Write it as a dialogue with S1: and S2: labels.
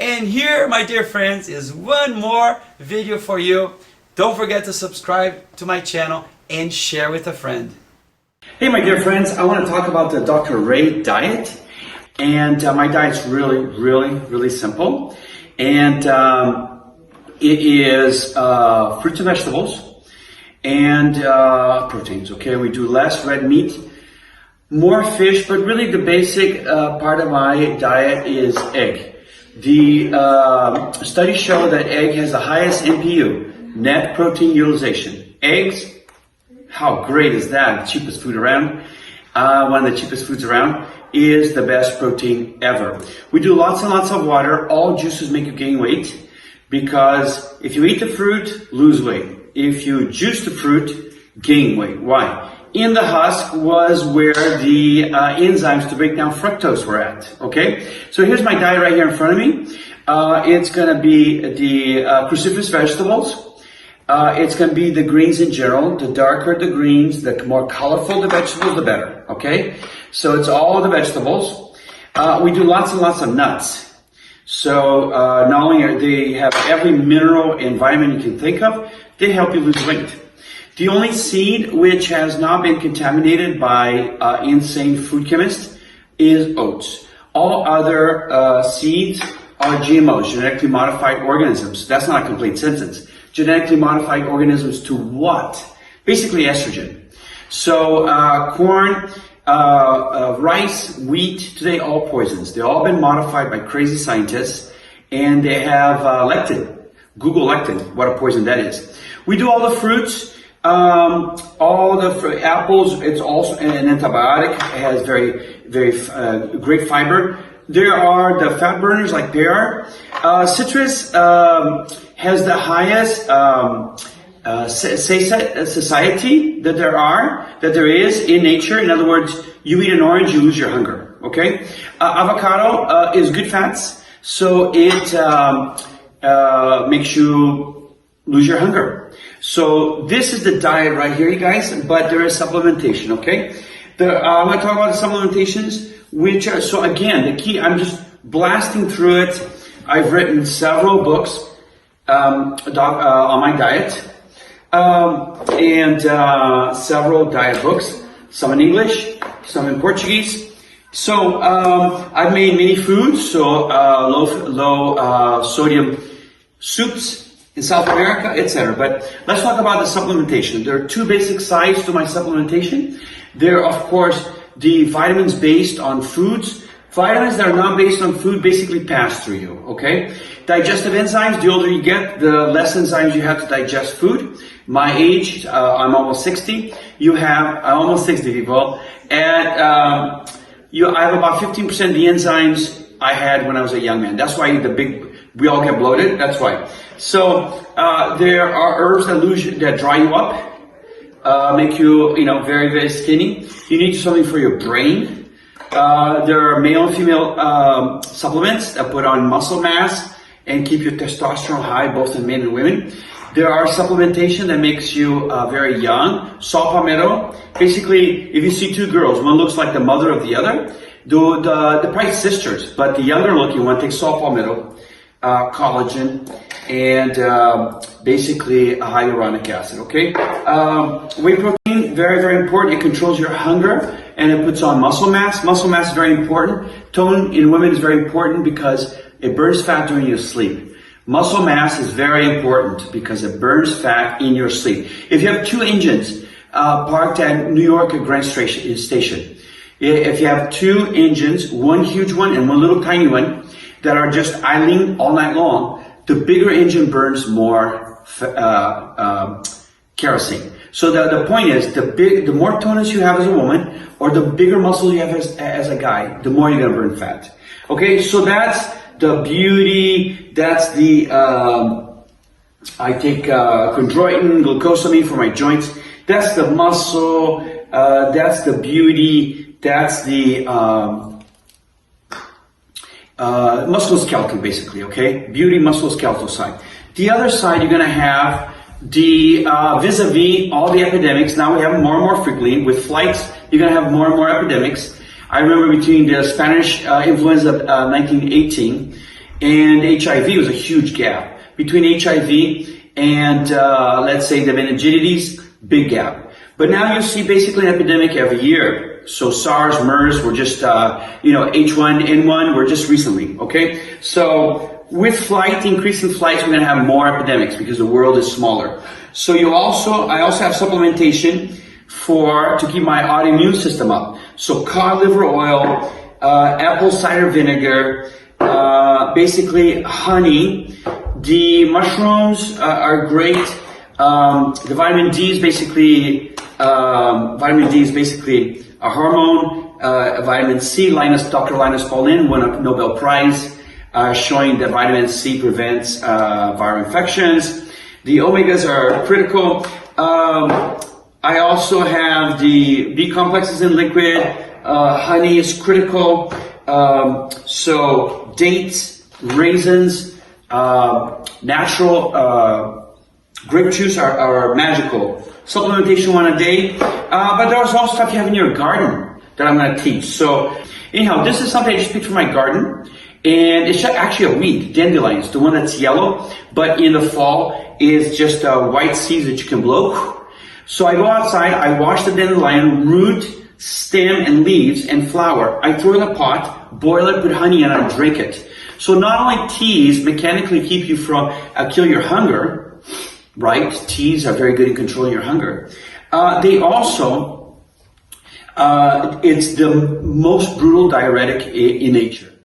S1: And here, my dear friends, is one more video for you. Don't forget to subscribe to my channel and share with a friend. Hey, my dear friends, I want to talk about the Dr. Ray diet. And my diet's really simple. And it is fruits and vegetables and proteins, okay? We do less red meat, more fish, but really the basic part of my diet is egg. The studies show that egg has the highest NPU, net protein utilization. Eggs, how great is that? The cheapest food around, one of the cheapest foods around, is the best protein ever. We do lots and lots of water. All juices make you gain weight because if you eat the fruit, lose weight. If you juice the fruit, gain weight. Why? In the husk was where the enzymes to break down fructose were at, okay? So here's my diet right here in front of me. It's gonna be the cruciferous vegetables. It's gonna be the greens in general. The darker the greens, the more colorful the vegetables, the better, okay? So it's all the vegetables. We do lots and lots of nuts. So not only are they have every mineral and vitamin you can think of, they help you lose weight. The only seed which has not been contaminated by insane food chemists is oats. All other seeds are GMOs, genetically modified organisms. That's not a complete sentence. Genetically modified organisms to what? Basically estrogen. So corn, rice, wheat, today all poisons. They've all been modified by crazy scientists and they have lectin. Google lectin, what a poison that is. We do all the fruits. All the apples, it's also an antibiotic. It has very great fiber. There are the fat burners like pear. Citrus has the highest satiety that there is in nature. In other words, you eat an orange, you lose your hunger. Okay. Avocado is good fats, so it makes you lose your hunger. So this is the diet right here, you guys, but there is supplementation, okay? I'm going to talk about the supplementations, which are, so again, the key, I'm just blasting through it. I've written several books on my diet, and several diet books, some in English, some in Portuguese. So I've made many foods, so low sodium soups in South America, etc. But let's talk about the supplementation. There are two basic sides to my supplementation. There are, of course, the vitamins based on foods. Vitamins that are not based on food basically pass through you, okay? Digestive enzymes, the older you get, the less enzymes you have to digest food. My age, I'm almost 60. I'm almost 60 people. And I have about 15% of the enzymes I had when I was a young man. That's why we all get bloated, that's why. So there are herbs that dry you up, make you, very skinny. You need something for your brain. There are male and female supplements that put on muscle mass and keep your testosterone high, both in men and women. There are supplementation that makes you very young. Saw palmetto. Basically, if you see two girls, one looks like the mother of the other. They're probably sisters, but the younger looking one takes saw palmetto, collagen, and basically a hyaluronic acid, okay? Whey protein, very important. It controls your hunger and it puts on muscle mass. Muscle mass is very important. Tone in women is very important because it burns fat during your sleep. Muscle mass is very important because it burns fat in your sleep. If you have two engines parked at New York Grand Station, if you have two engines, one huge one and one little tiny one that are just idling all night long, the bigger engine burns more kerosene. So the point is, the more tonus you have as a woman, or the bigger muscles you have as a guy, the more you're gonna burn fat. Okay, so that's the beauty. That's the I take chondroitin, glucosamine for my joints. That's the muscle. That's the beauty. That's the musculoskeletal, basically, okay? Beauty, musculoskeletal side. The other side, you're gonna have the vis-a-vis all the epidemics. Now we have them more and more frequently. With flights, you're gonna have more and more epidemics. I remember between the Spanish influenza of 1918 and HIV was a huge gap. Between HIV and, let's say, the meningitis, big gap. But now you see basically an epidemic every year. So SARS, MERS, were just, H1N1 were just recently, okay? So with increase in flights, we're going to have more epidemics because the world is smaller. So I also have supplementation to keep my autoimmune system up. So cod liver oil, apple cider vinegar, basically honey. The mushrooms are great. The vitamin D is basically a hormone. Vitamin C, Dr. Linus Pauling won a Nobel Prize showing that vitamin C prevents viral infections. The omegas are critical. I also have the B complexes in liquid. Honey is critical. So dates, raisins, natural grape juice are magical. Supplementation 1 a day. But there's also stuff you have in your garden that I'm going to teach. So anyhow, this is something I just picked from my garden. And it's actually a weed, dandelions, the one that's yellow. But in the fall is just white seeds that you can blow. So I go outside, I wash the dandelion, root, stem, and leaves, and flower. I throw it in a pot, boil it, put honey in it, and drink it. So not only teas mechanically keep you from, kill your hunger, right? Teas are very good in controlling your hunger. They also, it's the most brutal diuretic in nature.